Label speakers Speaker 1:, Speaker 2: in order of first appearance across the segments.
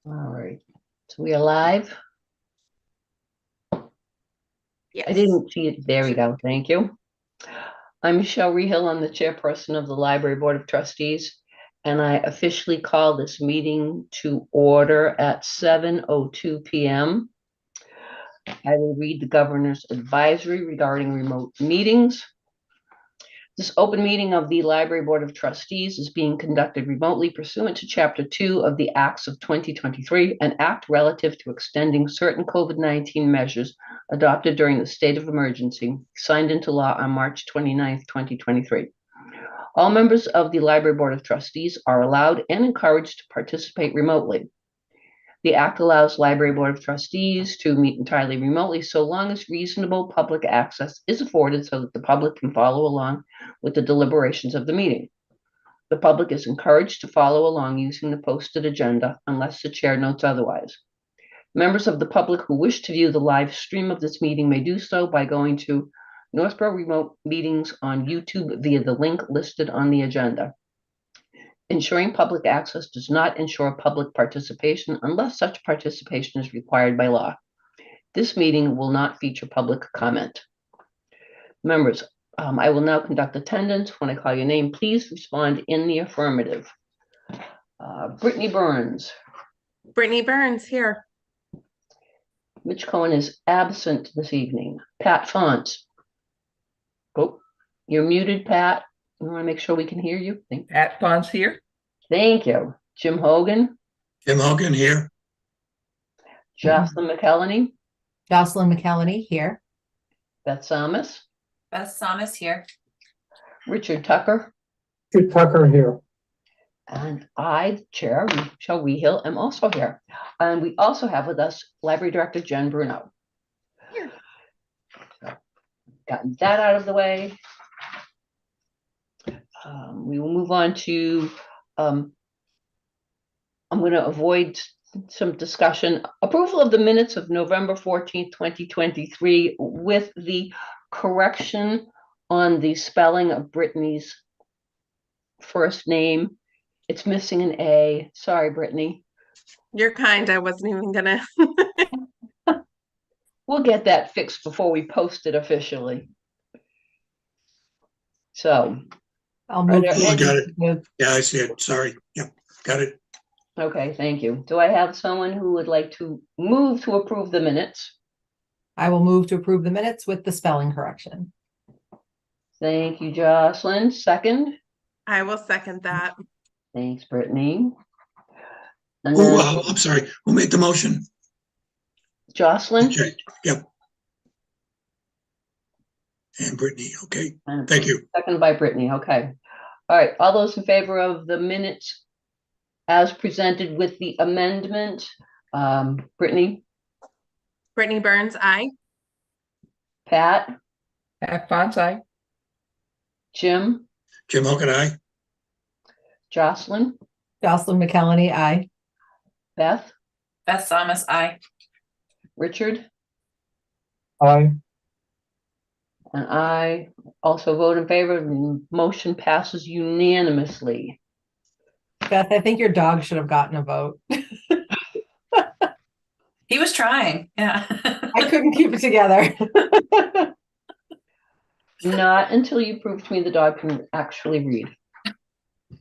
Speaker 1: All right, so we are live.
Speaker 2: Yes.
Speaker 1: I didn't see it. There we go. Thank you. I'm Michelle Rehill. I'm the chairperson of the Library Board of Trustees, and I officially call this meeting to order at 7:02 p.m. I will read the governor's advisory regarding remote meetings. This open meeting of the Library Board of Trustees is being conducted remotely pursuant to Chapter 2 of the Acts of 2023, an act relative to extending certain COVID-19 measures adopted during the state of emergency, signed into law on March 29th, 2023. All members of the Library Board of Trustees are allowed and encouraged to participate remotely. The act allows Library Board of Trustees to meet entirely remotely so long as reasonable public access is afforded so that the public can follow along with the deliberations of the meeting. The public is encouraged to follow along using the posted agenda unless the chair notes otherwise. Members of the public who wish to view the live stream of this meeting may do so by going to Northborough Remote Meetings on YouTube via the link listed on the agenda. Ensuring public access does not ensure public participation unless such participation is required by law. This meeting will not feature public comment. Members, I will now conduct attendance. When I call your name, please respond in the affirmative. Brittany Burns.
Speaker 2: Brittany Burns here.
Speaker 1: Mitch Cohen is absent this evening. Pat Fonts. Oh, you're muted, Pat. We want to make sure we can hear you.
Speaker 3: Pat Fonts here.
Speaker 1: Thank you. Jim Hogan.
Speaker 4: Jim Hogan here.
Speaker 1: Jocelyn McElhenney.
Speaker 5: Jocelyn McElhenney here.
Speaker 1: Beth Samus.
Speaker 6: Beth Samus here.
Speaker 1: Richard Tucker.
Speaker 7: Richard Tucker here.
Speaker 1: And I, Chair Michelle Rehill, am also here. And we also have with us Library Director Jen Bruno.
Speaker 2: Here.
Speaker 1: So, gotten that out of the way. We will move on to, I'm going to avoid some discussion. Approval of the minutes of November 14th, 2023 with the correction on the spelling of Brittany's first name. It's missing an A. Sorry, Brittany.
Speaker 2: You're kind. I wasn't even gonna.
Speaker 1: We'll get that fixed before we post it officially. So
Speaker 5: I'll move.
Speaker 4: I got it. Yeah, I see it. Sorry. Yep, got it.
Speaker 1: okay, thank you. Do I have someone who would like to move to approve the minutes?
Speaker 5: I will move to approve the minutes with the spelling correction.
Speaker 1: Thank you, Jocelyn. Second.
Speaker 2: I will second that.
Speaker 1: Thanks, Brittany. And
Speaker 4: Who,
Speaker 1: then
Speaker 4: I'm sorry, who made the motion?
Speaker 1: Jocelyn.
Speaker 4: Okay, yep. And Brittany, okay,
Speaker 1: And
Speaker 4: thank you.
Speaker 1: second by Brittany. Okay. All right. All those in favor of the minutes as presented with the amendment? Brittany,
Speaker 2: Brittany Burns, aye.
Speaker 1: Pat,
Speaker 3: Pat Fonts, aye.
Speaker 1: Jim,
Speaker 4: Jim Hogan, aye.
Speaker 1: Jocelyn,
Speaker 5: Jocelyn McElhenney, aye.
Speaker 1: Beth,
Speaker 6: Beth Samus, aye.
Speaker 1: Richard,
Speaker 7: Aye.
Speaker 1: and I also vote in favor. The motion passes unanimously.
Speaker 5: Beth, I think your dog should have gotten a vote.
Speaker 6: He was trying. Yeah.
Speaker 5: I couldn't keep it together.
Speaker 1: Not until you prove to me the dog can actually read.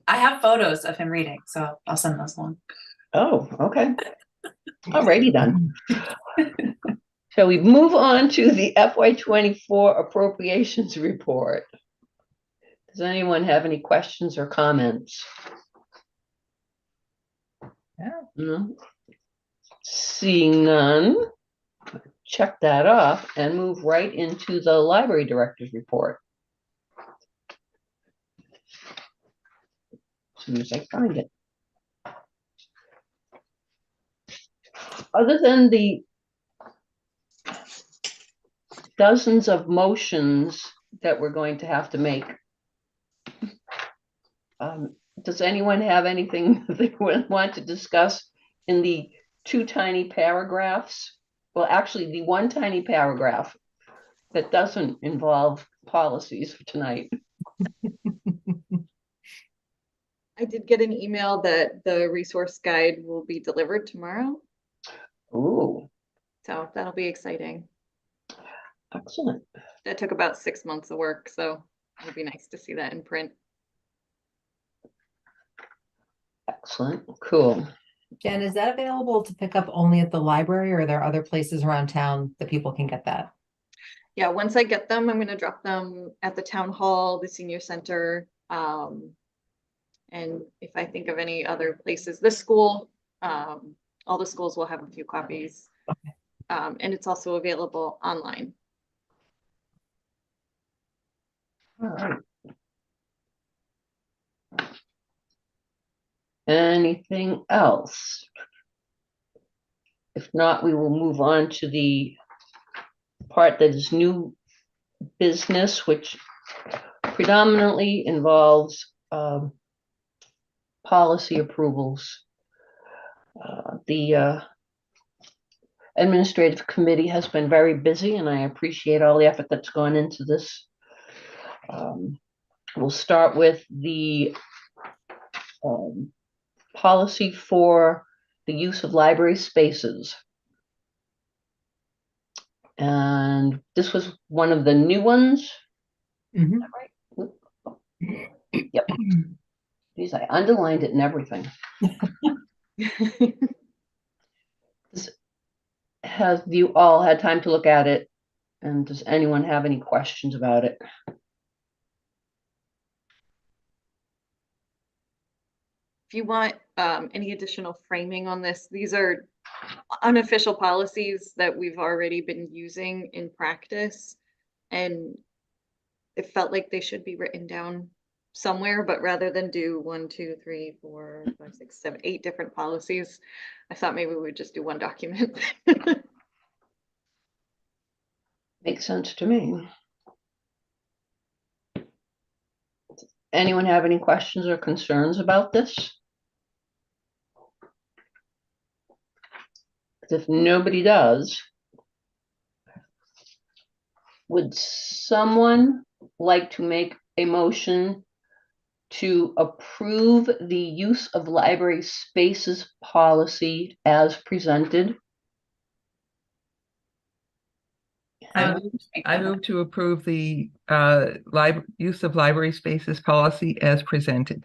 Speaker 6: I have photos of him reading, so I'll send those along.
Speaker 1: Oh, okay. Alrighty then. Shall we move on to the FY24 appropriations report? Does anyone have any questions or comments?
Speaker 3: Yeah.
Speaker 1: No? Seeing none, check that off and move right into the library director's report. As soon as I find it. Other than the dozens of motions that we're going to have to make, does anyone have anything they want to discuss in the two tiny paragraphs? Well, actually, the one tiny paragraph that doesn't involve policies for tonight.
Speaker 8: I did get an email that the resource guide will be delivered tomorrow,
Speaker 1: Ooh,
Speaker 8: so that'll be exciting.
Speaker 1: excellent.
Speaker 8: That took about 6 months of work, so it'd be nice to see that in print.
Speaker 1: Excellent. Cool.
Speaker 5: Jen, is that available to pick up only at the library, or are there other places around town that people can get that?
Speaker 8: Yeah, once I get them, I'm gonna drop them at the town hall, the senior center. And if I think of any other places, the school, all the schools will have a few copies. And it's also available online.
Speaker 1: All right. Anything else? If not, we will move on to the part that is new business, which predominantly involves policy approvals. The administrative committee has been very busy, and I appreciate all the effort that's gone into this. We'll start with the policy for the use of library spaces. And this was one of the new ones.
Speaker 5: Mhm.
Speaker 1: Yep. Geez, I underlined it and everything. Have you all had time to look at it? And does anyone have any questions about it?
Speaker 8: If you want any additional framing on this, these are unofficial policies that we've already been using in practice. And it felt like they should be written down somewhere, but rather than do 1, 2, 3, 4, 5, 6, 7, 8 different policies, I thought maybe we would just do one document.
Speaker 1: Makes sense to me. Anyone have any questions or concerns about this? If nobody does, would someone like to make a motion to approve the use of library spaces policy as presented?
Speaker 3: I move to approve the use of library spaces policy as presented.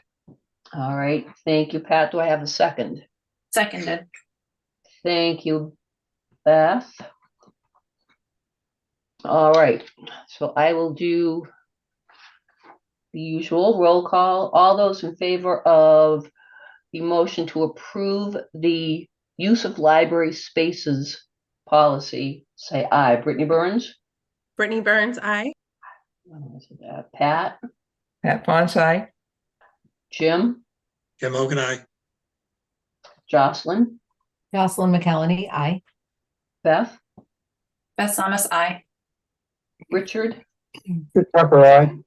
Speaker 1: All right, thank you, Pat. Do I have a second?
Speaker 6: Seconded.
Speaker 1: Thank you, Beth. All right, so I will do the usual roll call. All those in favor of the motion to approve the use of library spaces policy, say aye. Brittany Burns?
Speaker 2: Brittany Burns, aye.
Speaker 1: Pat?
Speaker 3: Pat Fonsai.
Speaker 1: Jim?
Speaker 4: Jim Hogan, aye.
Speaker 1: Jocelyn?
Speaker 5: Jocelyn McElhenney, aye.
Speaker 1: Beth?
Speaker 6: Beth Thomas, aye.
Speaker 1: Richard?
Speaker 7: Richard Tucker, aye.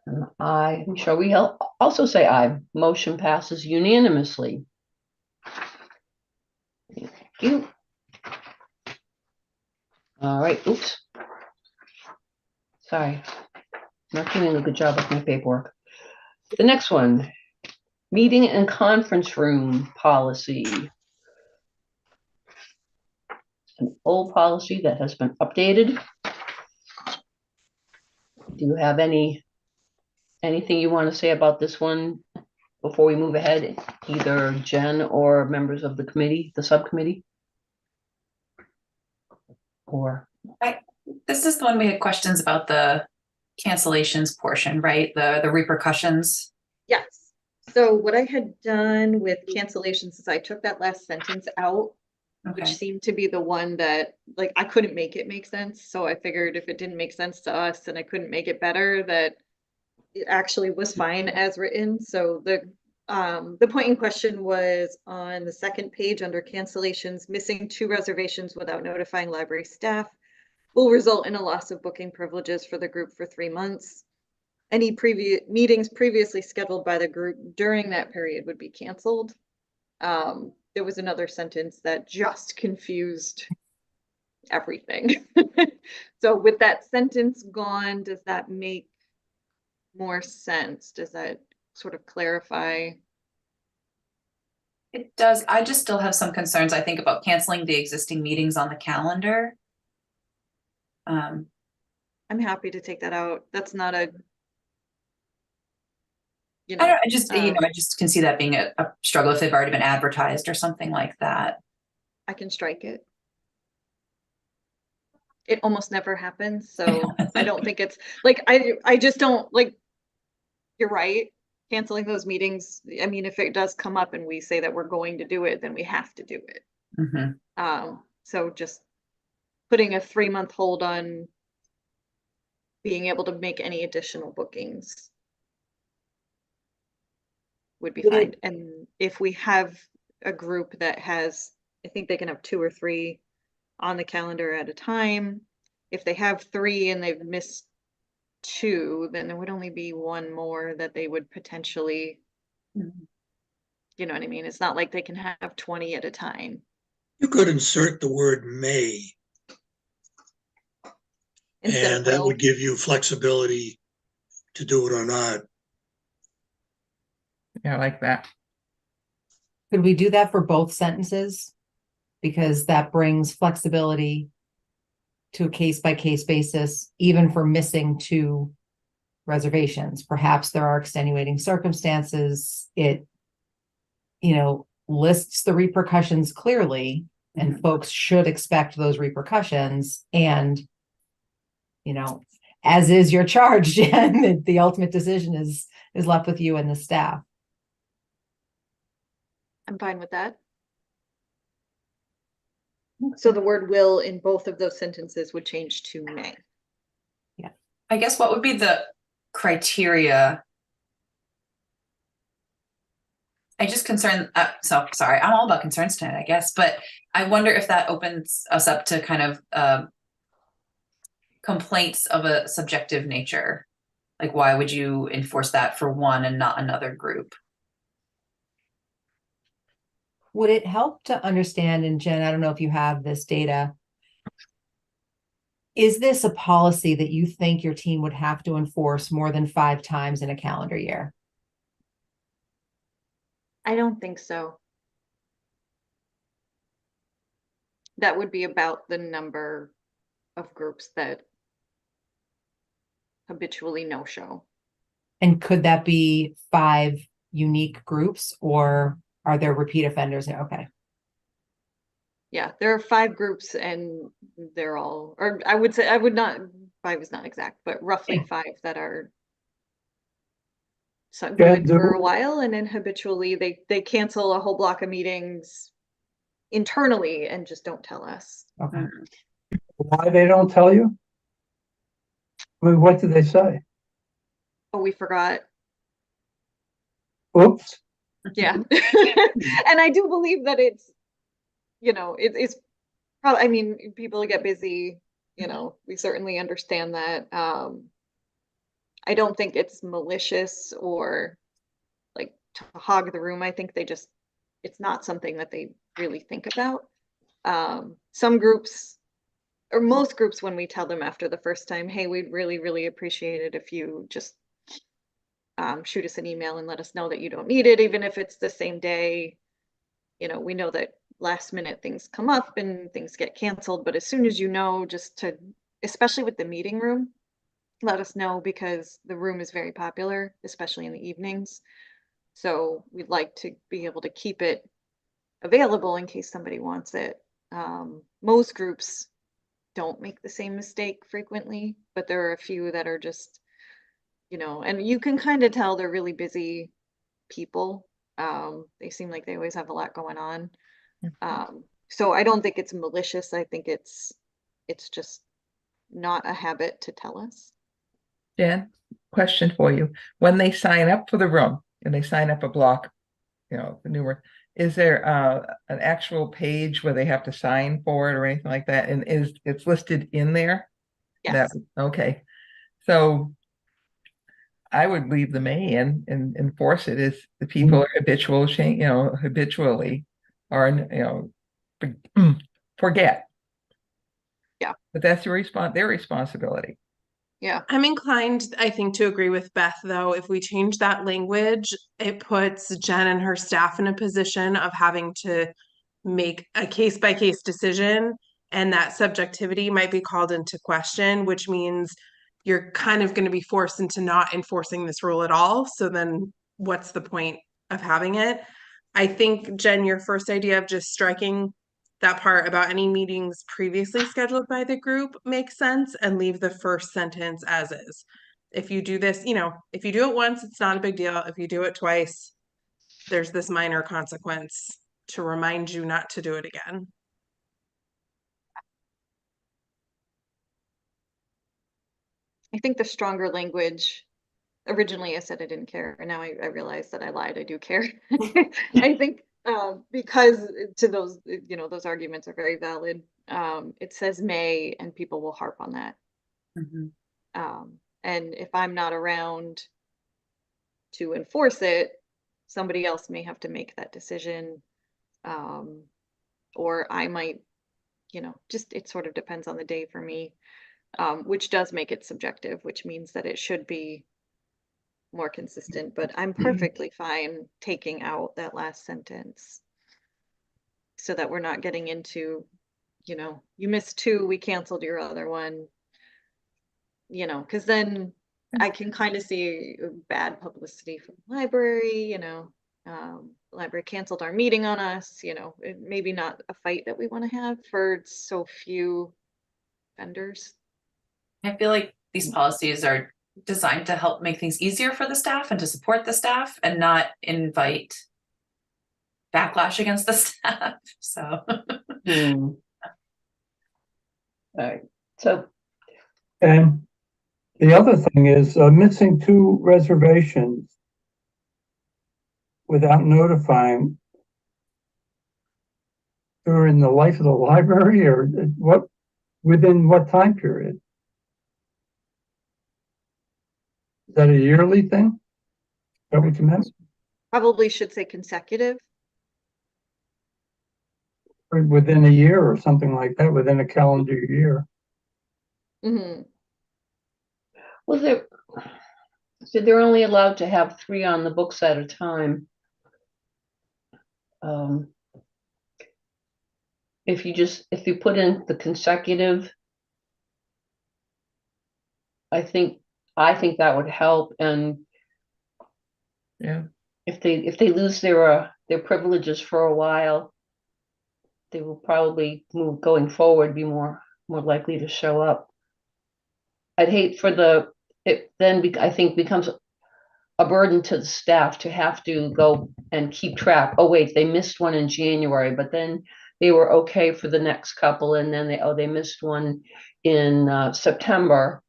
Speaker 1: And I, Michelle Rehill, also say aye. Motion passes unanimously. Thank you. All right, oops. Sorry, not doing a good job with my paperwork. The next one, meeting and conference room policy. An old policy that has been updated. Do you have anything you want to say about this one before we move ahead? Either Jen or members of the committee, the subcommittee? Or
Speaker 6: This is the one we had questions about the cancellations portion, right? The repercussions.
Speaker 8: Yes. So what I had done with cancellations is I took that last sentence out, which
Speaker 6: Okay.
Speaker 8: seemed to be the one that, like, I couldn't make it make sense. So I figured if it didn't make sense to us and I couldn't make it better, that it actually was fine as written. So the point in question was on the second page under cancellations, missing 2 reservations without notifying library staff will result in a loss of booking privileges for the group for 3 months. Any previous meetings previously scheduled by the group during that period would be canceled. There was another sentence that just confused everything. So with that sentence gone, does that make more sense? Does that sort of clarify.
Speaker 6: It does. I just still have some concerns, I think, about canceling the existing meetings on the calendar.
Speaker 8: I'm happy to take that out. That's not a, you
Speaker 6: I
Speaker 8: know,
Speaker 6: I just can see that being a struggle if they've already been advertised or something like that.
Speaker 8: I can strike it. It almost never happens, so I don't think it's like, I just don't like, you're right. Canceling those meetings, I mean, if it does come up and we say that we're going to do it, then we have to do it.
Speaker 6: Mhm.
Speaker 8: So just putting a 3-month hold on being able to make any additional bookings would be
Speaker 5: Would
Speaker 8: fine.
Speaker 5: it-
Speaker 8: And if we have a group that has, I think they can have 2 or 3 on the calendar at a time. If they have 3 and they've missed 2, then there would only be 1 more that they would potentially,
Speaker 6: Mhm.
Speaker 8: you know what I mean? It's not like they can have 20 at a time.
Speaker 4: You could insert the word may,
Speaker 8: Instead
Speaker 4: and
Speaker 8: of
Speaker 4: that
Speaker 8: will.
Speaker 4: would give you flexibility to do it or not.
Speaker 3: Yeah, I like that.
Speaker 5: Could we do that for both sentences? Because that brings flexibility to a case by case basis, even for missing 2 reservations. Perhaps there are extenuating circumstances. It, lists the repercussions clearly, and folks should expect those repercussions. And, as is your charge, Jen, the ultimate decision is left with you and the staff.
Speaker 8: I'm fine with that. So the word will in both of those sentences would change to may.
Speaker 6: I guess what would be the criteria? I just concern, so sorry, I'm all about concerns tonight, I guess, but I wonder if that opens us up to kind of complaints of a subjective nature. Like, why would you enforce that for one and not another group?
Speaker 5: Would it help to understand, and Jen, I don't know if you have this data, is this a policy that you think your team would have to enforce more than 5 times in a calendar year?
Speaker 8: I don't think so. That would be about the number of groups that habitually no show.
Speaker 5: And could that be 5 unique groups, or are there repeat offenders? Okay.
Speaker 8: Yeah, there are 5 groups and they're all, or I would say, I would not, 5 is not exact, but roughly 5 that are so
Speaker 7: Yeah,
Speaker 8: good for a while, and then habitually they cancel a whole block of meetings internally and just don't tell us.
Speaker 5: Okay.
Speaker 7: Why they don't tell you? I mean, what did they say?
Speaker 8: Oh, we forgot.
Speaker 7: Oops.
Speaker 8: Yeah. And I do believe that it's, it's probably, I mean, people get busy, we certainly understand that. I don't think it's malicious or like to hog the room. I think it's not something that they really think about. Some groups, or most groups, when we tell them after the first time, hey, we'd really, really appreciate it if you just shoot us an email and let us know that you don't need it, even if it's the same day. We know that last minute things come up and things get canceled, but as soon as especially with the meeting room, let us know, because the room is very popular, especially in the evenings. So we'd like to be able to keep it available in case somebody wants it. Most groups don't make the same mistake frequently, but there are a few that are just, and you can kind of tell they're really busy people. They seem like they always have a lot going on. So I don't think it's malicious. I think it's just not a habit to tell us.
Speaker 3: Jen, question for you. When they sign up for the room and they sign up a block, the new one, is there an actual page where they have to sign for it or anything like that? And it's listed in there?
Speaker 8: Yes.
Speaker 3: Okay. So I would leave the may in and enforce it if the people are habitually or forget.
Speaker 8: Yeah.
Speaker 3: But that's their responsibility.
Speaker 8: Yeah,
Speaker 2: I'm inclined, I think, to agree with Beth, though. If we change that language, it puts Jen and her staff in a position of having to make a case by case decision, and that subjectivity might be called into question, which means you're kind of going to be forced into not enforcing this rule at all. So then what's the point of having it? I think, Jen, your first idea of just striking that part about any meetings previously scheduled by the group makes sense, and leave the first sentence as is. If you do this, if you do it once, it's not a big deal. If you do it twice, there's this minor consequence to remind you not to do it again.
Speaker 8: I think the stronger language, originally I said I didn't care, and now I realize that I lied, I do care. I think because to those, those arguments are very valid. It says may, and people will harp on that. And if I'm not around to enforce it, somebody else may have to make that decision. Or I might, just it sort of depends on the day for me, which does make it subjective, which means that it should be more consistent, but I'm perfectly fine taking out that last sentence so that we're not getting into, you missed two, we canceled your other one, because then I can kind of see bad publicity from the library, library canceled our meeting on us, maybe not a fight that we want to have for so few vendors.
Speaker 6: I feel like these policies are designed to help make things easier for the staff and to support the staff and not invite backlash against the staff. So
Speaker 1: All right, so
Speaker 7: And the other thing is missing two reservations without notifying during the life of the library, or what, within what time period? Is that a yearly thing? Is that what you meant?
Speaker 8: Probably should say consecutive.
Speaker 7: Or within a year or something like that, within a calendar year?
Speaker 8: Mm-hmm.
Speaker 1: well, they're only allowed to have 3 on the books at a time. If you put in the consecutive, I think that would help. And
Speaker 3: Yeah.
Speaker 1: if they lose their privileges for a while, they will probably going forward be more likely to show up. I'd hate for I think becomes a burden to the staff to have to go and keep track. Oh wait, they missed one in January, but then they were okay for the next couple, and then they missed one in September.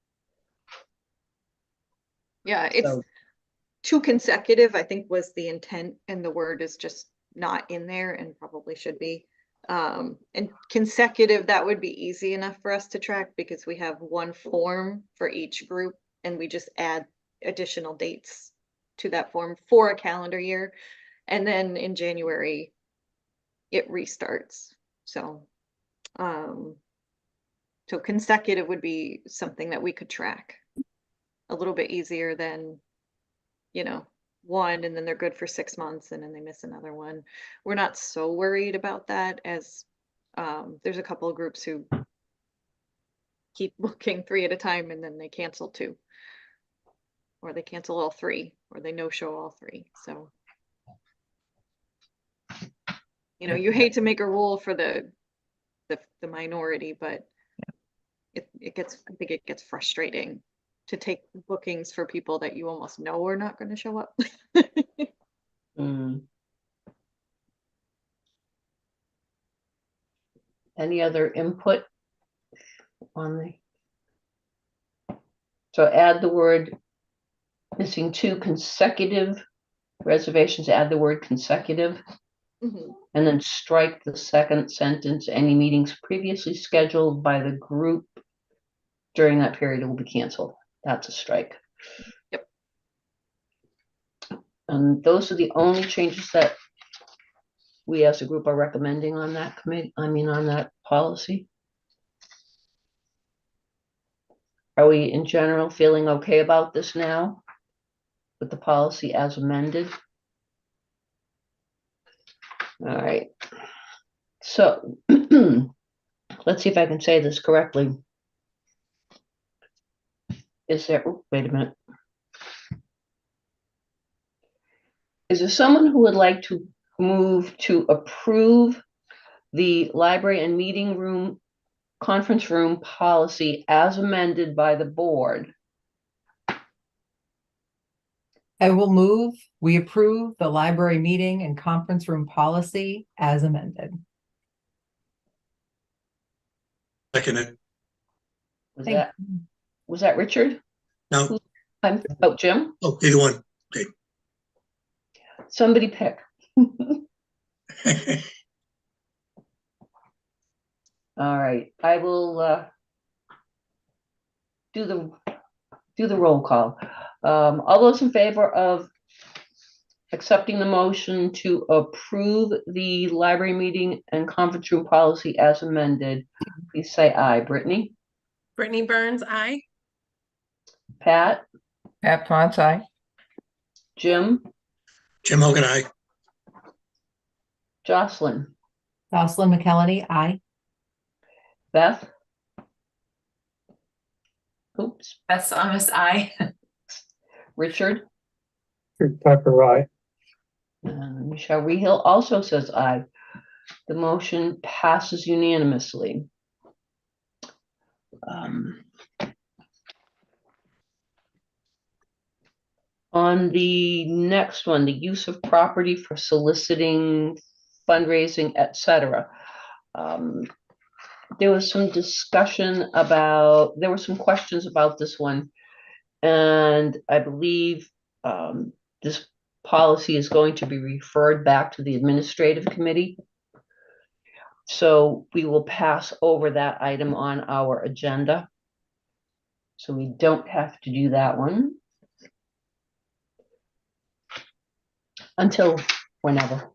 Speaker 8: Yeah, it's
Speaker 1: So,
Speaker 8: two consecutive, I think was the intent, and the word is just not in there and probably should be. And consecutive, that would be easy enough for us to track because we have one form for each group and we just add additional dates to that form for a calendar year. And then in January, it restarts. So, so consecutive would be something that we could track a little bit easier than, one, and then they're good for 6 months and then they miss another one. We're not so worried about that, as there's a couple of groups who keep booking 3 at a time and then they cancel 2, or they cancel all 3, or they no-show all 3. So, you hate to make a rule for the minority, but I think it gets frustrating to take bookings for people that you almost know are not going to show up.
Speaker 1: any other input on so add the word missing 2 consecutive reservations, add the word consecutive,
Speaker 8: Mhm.
Speaker 1: and then strike the second sentence. Any meetings previously scheduled by the group during that period will be canceled. That's a strike.
Speaker 8: Yep.
Speaker 1: And those are the only changes that we as a group are recommending on that on that policy. Are we in general feeling okay about this now? With the policy as amended? All right. So let's see if I can say this correctly. Is there, oh, wait a minute. Is there someone who would like to move to approve the library and meeting room, conference room policy as amended by the board?
Speaker 5: I will move, we approve the library meeting and conference room policy as amended.
Speaker 4: Second it.
Speaker 1: Was
Speaker 5: Thank
Speaker 1: that, was that Richard?
Speaker 4: No,
Speaker 1: Oh, Jim?
Speaker 4: oh, either one.
Speaker 1: Somebody pick. All right, I will do the roll call. All those in favor of accepting the motion to approve the library meeting and conference room policy as amended, please say aye. Brittany?
Speaker 2: Brittany Burns, aye.
Speaker 1: Pat?
Speaker 3: Pat Fonce, aye.
Speaker 1: Jim?
Speaker 4: Jim Hogan, aye.
Speaker 1: Jocelyn?
Speaker 5: Jocelyn McKelney, aye.
Speaker 1: Beth? Oops.
Speaker 6: Beth Thomas, I.
Speaker 1: Richard?
Speaker 7: Richard Tucker, aye.
Speaker 1: Michelle Rehill also says aye. The motion passes unanimously. On the next one, the use of property for soliciting, fundraising, etc. There was some discussion about, there were some questions about this one. And I believe this policy is going to be referred back to the administrative committee. So we will pass over that item on our agenda. So we don't have to do that one until whenever.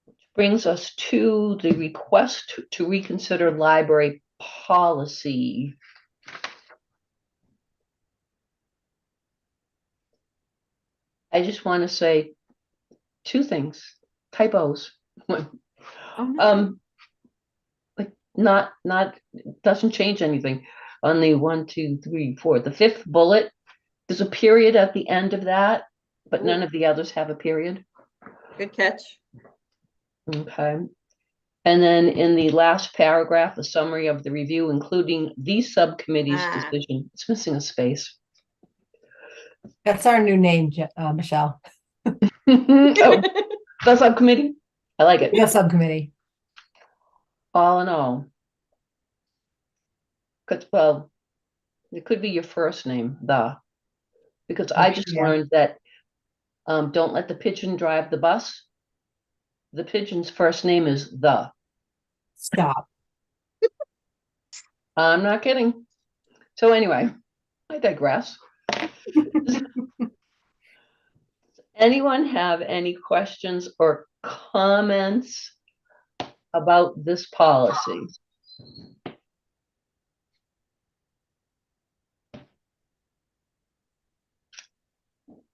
Speaker 1: Which brings us to the request to reconsider library policy. I just want to say two things, typos. Like not doesn't change anything on the 1, 2, 3, 4. The fifth bullet, there's a period at the end of that, but none of the others have a period.
Speaker 8: Good catch.
Speaker 1: Okay. And then in the last paragraph, a summary of the review, including the subcommittee's decision. It's missing a space.
Speaker 5: That's our new name, Michelle.
Speaker 1: Oh, the subcommittee. I like it.
Speaker 5: The subcommittee.
Speaker 1: All in all. Well, it could be your first name, because I just learned that don't let the pigeon drive the bus. The pigeon's first name is the.
Speaker 5: Stop.
Speaker 1: I'm not kidding. So anyway, I digress. Anyone have any questions or comments about this policy?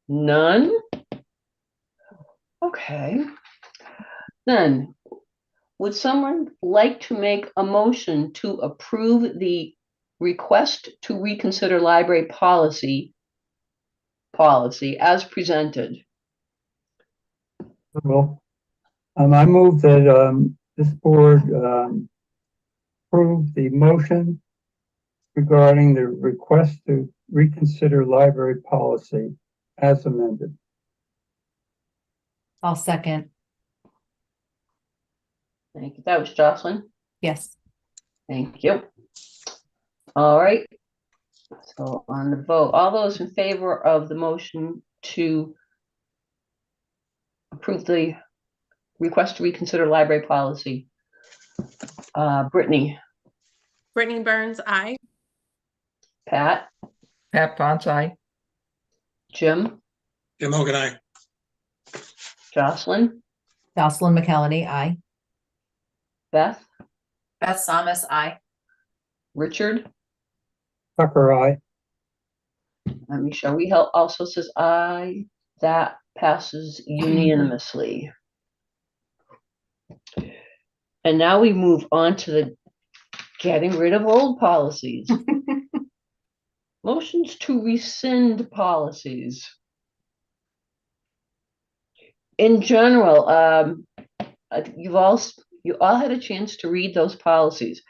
Speaker 1: None? Okay. Then, would someone like to make a motion to approve the request to reconsider library policy as presented?
Speaker 7: Well, I move that this board approve the motion regarding the request to reconsider library policy as amended.
Speaker 5: I'll second.
Speaker 1: Thank you. That was Jocelyn.
Speaker 5: Yes.
Speaker 1: Thank you. All right. So on the vote, all those in favor of the motion to approve the request to reconsider library policy. Brittany.
Speaker 2: Brittany Burns, aye.
Speaker 1: Pat.
Speaker 3: Pat Fonce, aye.
Speaker 1: Jim.
Speaker 4: Jim Hogan, aye.
Speaker 5: Jocelyn McKelney, aye.
Speaker 1: Beth.
Speaker 6: Beth Thomas, I.
Speaker 1: Richard,
Speaker 7: Tucker, I.
Speaker 1: Michelle Rehel also says aye. That passes unanimously. And now we move on to the getting rid of old policies. Motions to rescind policies. In general, you all had a chance to read those policies.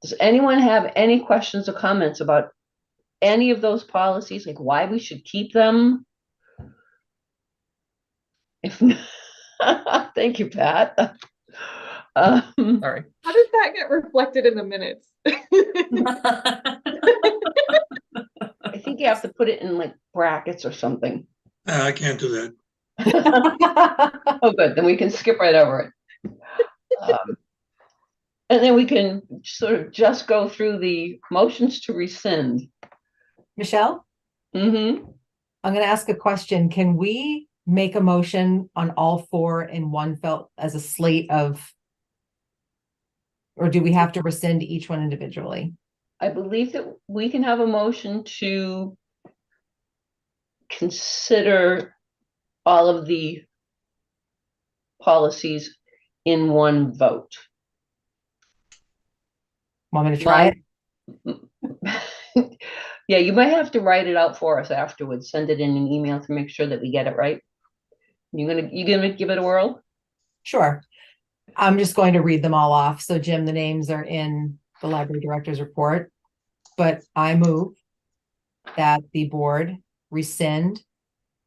Speaker 1: Does anyone have any questions or comments about any of those policies, like why we should keep them? If not, thank you, Pat.
Speaker 3: Sorry.
Speaker 8: How does that get reflected in the minutes?
Speaker 1: I think you have to put it in like brackets or something.
Speaker 4: I can't do that.
Speaker 1: Oh, good. Then we can skip right over it. And then we can sort of just go through the motions to rescind.
Speaker 5: Michelle,
Speaker 1: Mm-hmm.
Speaker 5: I'm going to ask a question. Can we make a motion on all four in one felt as a slate of, or do we have to rescind each one individually?
Speaker 1: I believe that we can have a motion to consider all of the policies in one vote.
Speaker 5: Want me to try it?
Speaker 1: Yeah, you might have to write it out for us afterwards. Send it in an email to make sure that we get it right. You gonna give it a whirl?
Speaker 5: Sure. I'm just going to read them all off. So Jim, the names are in the library director's report, but I move that the board rescind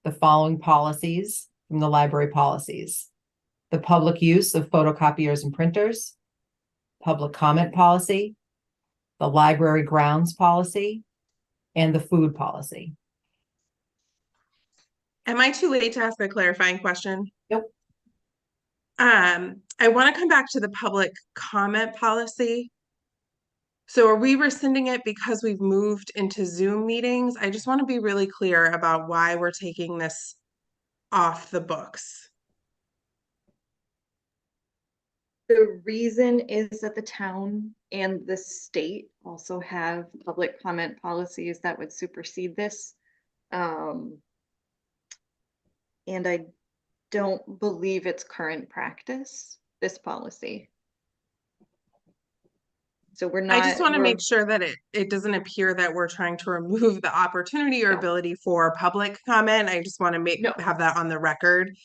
Speaker 5: the following policies from the library policies: the public use of photocopiers and printers, public comment policy, the library grounds policy, and the food policy.
Speaker 2: Am I too late to ask a clarifying question?
Speaker 5: Nope.
Speaker 2: I want to come back to the public comment policy. So are we rescinding it because we've moved into Zoom meetings? I just want to be really clear about why we're taking this off the books.
Speaker 8: The reason is that the town and the state also have public comment policies that would supersede this. And I don't believe it's current practice, this policy. So we're not.
Speaker 2: I just want to make sure that it doesn't appear that we're trying to remove the opportunity or ability for public comment. I just want to have that on the record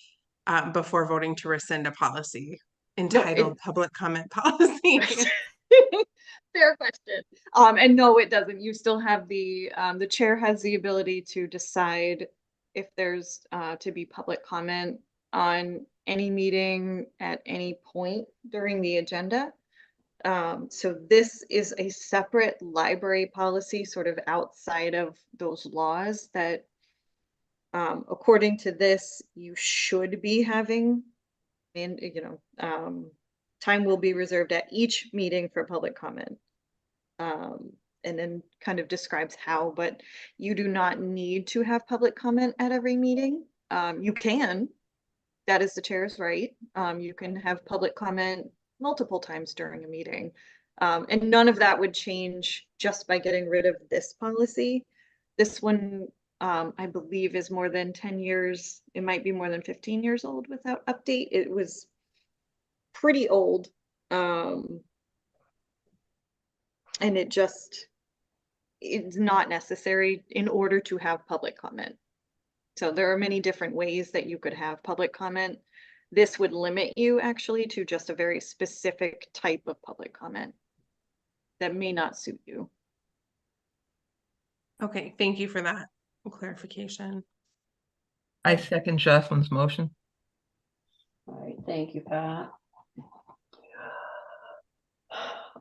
Speaker 2: before voting to rescind a policy entitled public comment policy.
Speaker 8: Fair question. And no, it doesn't. You still have the chair has the ability to decide if there's to be public comment on any meeting at any point during the agenda. So this is a separate library policy, sort of outside of those laws that, according to this, you should be having, and time will be reserved at each meeting for public comment. And then kind of describes how, but you do not need to have public comment at every meeting. You can, that is the chair's right. You can have public comment multiple times during a meeting. And none of that would change just by getting rid of this policy. This one, I believe, is more than 10 years. It might be more than 15 years old without update. It was pretty old. And it's not necessary in order to have public comment. So there are many different ways that you could have public comment. This would limit you actually to just a very specific type of public comment that may not suit you.
Speaker 2: Okay, thank you for that clarification.
Speaker 3: I second Jocelyn's motion.
Speaker 1: All right, thank you, Pat.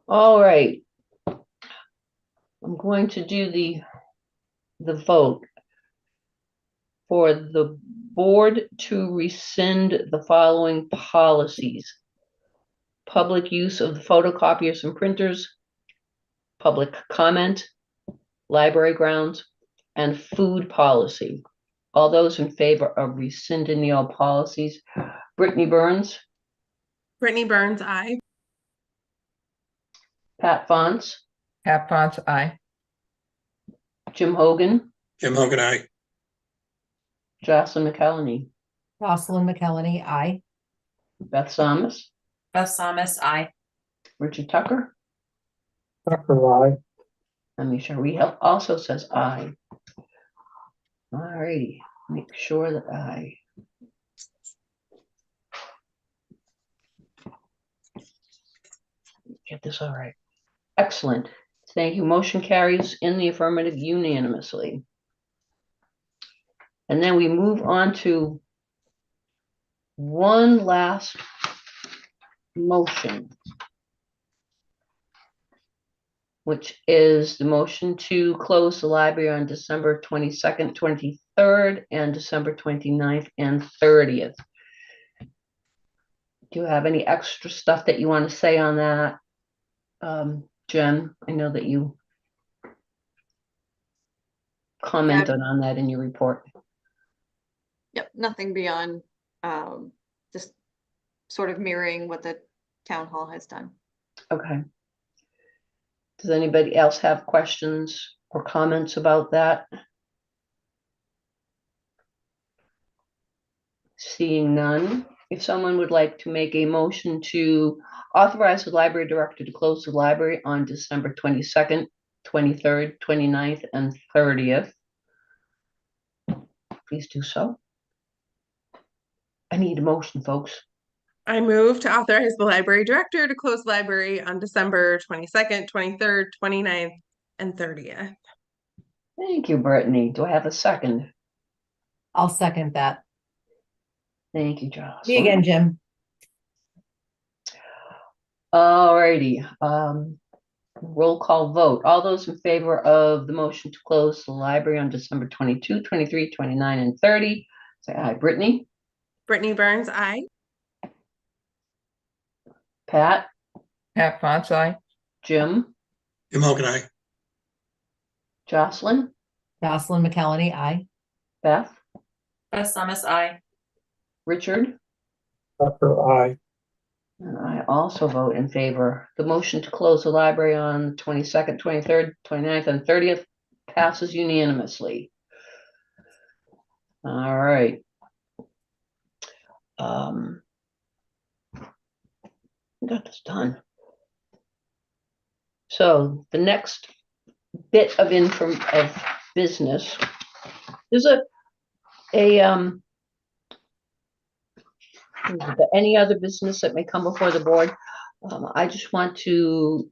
Speaker 1: All right. I'm going to do the vote for the board to rescind the following policies: public use of the photocopiers and printers, public comment, library grounds, and food policy. All those in favor of rescinding the all policies: Brittany Burns,
Speaker 2: Brittany Burns, aye.
Speaker 1: Pat Fonts,
Speaker 3: Pat Fonts, aye.
Speaker 1: Jim Hogan,
Speaker 4: Jim Hogan, aye.
Speaker 1: Jocelyn McCallany,
Speaker 5: Jocelyn McKelney, aye.
Speaker 1: Beth Thomas,
Speaker 6: Beth Thomas, aye.
Speaker 1: Richard Tucker,
Speaker 7: Tucker, aye.
Speaker 1: and Michelle Rehel also says aye. All righty, make sure that I get this all right. Excellent. Thank you. Motion carries in the affirmative unanimously. And then we move on to one last motion, which is the motion to close the library on December 22nd, 23rd, and December 29th and 30th. Do you have any extra stuff that you want to say on that? Jen, I know that you commented on that in your report.
Speaker 8: Yep, nothing beyond, just sort of mirroring what the town hall has done.
Speaker 1: Okay. Does anybody else have questions or comments about that? Seeing none, if someone would like to make a motion to authorize the library director to close the library on December 22nd, 23rd, 29th, and 30th, please do so. I need a motion, folks.
Speaker 2: I move to authorize the library director to close the library on December 22nd, 23rd, 29th, and 30th.
Speaker 1: Thank you, Brittany. Do I have a second?
Speaker 5: I'll second that.
Speaker 1: Thank you,
Speaker 5: Me
Speaker 1: Jocelyn.
Speaker 5: again, Jim.
Speaker 1: Alrighty, roll call vote. All those in favor of the motion to close the library on December 22, 23, 29, and 30, say aye. Brittany,
Speaker 2: Brittany Burns, aye.
Speaker 1: Pat,
Speaker 3: Pat Fonts, aye.
Speaker 1: Jim,
Speaker 4: Jim Hogan, aye.
Speaker 1: Jocelyn,
Speaker 5: Jocelyn McKelney, aye.
Speaker 1: Beth,
Speaker 6: Beth Thomas, aye.
Speaker 1: Richard,
Speaker 7: Tucker, aye.
Speaker 1: and I also vote in favor. The motion to close the library on the 22nd, 23rd, 29th, and 30th passes unanimously. All right. Got this done. So the next bit of business, there's any other business that may come before the board. I just want to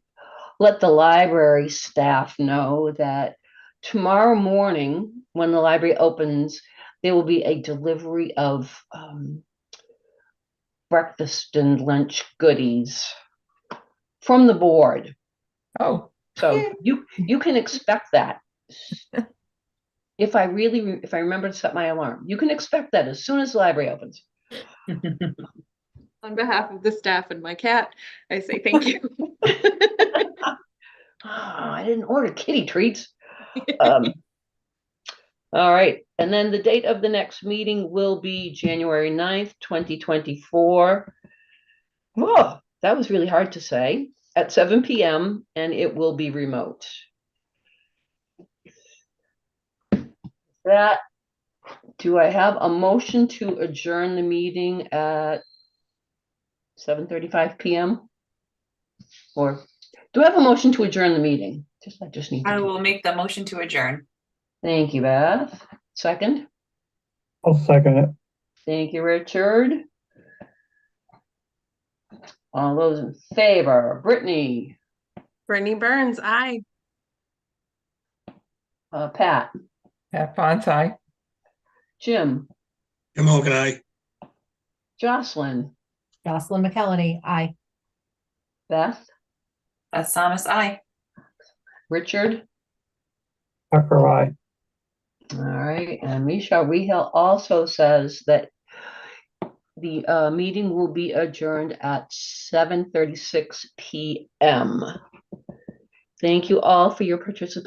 Speaker 1: let the library staff know that tomorrow morning, when the library opens, there will be a delivery of breakfast and lunch goodies from the board.
Speaker 3: Oh,
Speaker 1: So you can expect that. If I remember to set my alarm, you can expect that as soon as the library opens.
Speaker 8: On behalf of the staff and my cat, I say thank you.
Speaker 1: I didn't order kitty treats. All right, and then the date of the next meeting will be January 9th, 2024. Oh, that was really hard to say. At 7 p.m. and it will be remote. That, do I have a motion to adjourn the meeting at 7:35 p.m.? Or do I have a motion to adjourn the meeting? I just need to.
Speaker 6: I will make the motion to adjourn.
Speaker 1: Thank you, Beth. Second.
Speaker 7: I'll second it.
Speaker 1: Thank you, Richard. All those in favor, Brittany,
Speaker 2: Brittany Burns, aye.
Speaker 1: Pat,
Speaker 3: Pat Fonts, aye.
Speaker 1: Jim,
Speaker 4: Jim Hogan, aye.
Speaker 1: Jocelyn,
Speaker 5: Jocelyn McKelney, aye.
Speaker 1: Beth,
Speaker 6: Beth Thomas, aye.
Speaker 1: Richard.
Speaker 7: Tucker, aye.
Speaker 1: All right, and Michelle Rehel also says that the meeting will be adjourned at 7:36 p.m. Thank you all for your participation.